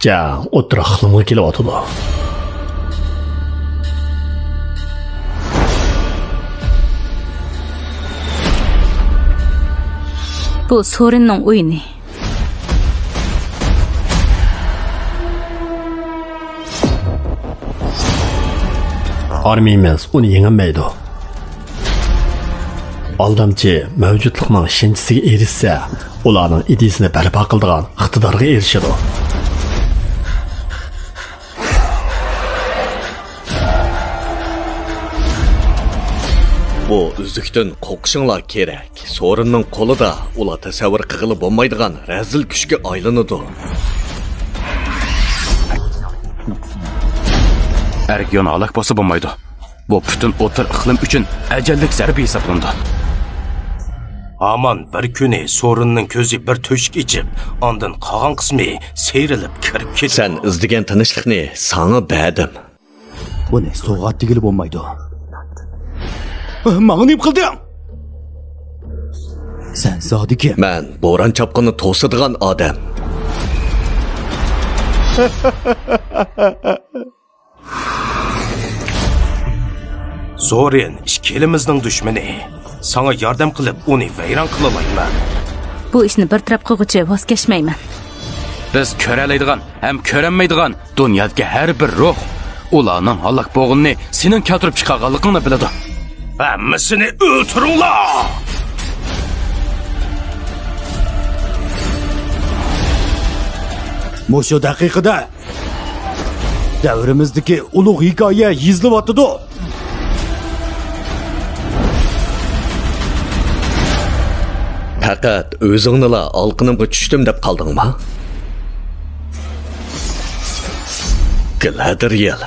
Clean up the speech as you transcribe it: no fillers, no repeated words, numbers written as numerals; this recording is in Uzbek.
jang o'tira xilimga kelyotidi. Bu Sorinning o'yini. Armiyamiz uni yengolmaydi. Aldamchi mavjudlikning shinchisiga erishsa, ularning ideyasini barpo qiladigan iqtidorga erishadi. Bu uzukdan qo'qishinglar kerak. Sorinning qo'lida ular tasavvur qilib bo'lmaydigan razil kuchga aylanadi. Ergion alak bo'lsa bo'lmaydi. Bu butun o'tir iqlim uchun ajallik zarba hisoblandi. Aman bir kuni Sorinning ko'zi bir to'shik ichib, ondan qolgan qismi seyrilib kirib ketdi. Sen izdigan tinchlikni sana berdim. Buni so'g'at tegilib bo'lmaydi. Ma'ni nima qilding? Sen zodiki. Men bo'ron chopqini to'sadigan odam. Sorin ikkilimizning dushmani. Sana yordam qilib uni vayron qila olmayman. Bu ishni bir taraf qilg'icha voz kechmayman. Biz ko'ralaydigan ham ko'ranmaydigan dunyodagi har bir ruh ularning halok bo'g'inni sening keltirib chiqarganligingni biladi. Hammasini o'ltiringlar. Mushu daqiqada davrimizdagi ulug' hikoya yozilib Faqat o'zingni olqinimga tushdim deb qoldingmi? Galadriel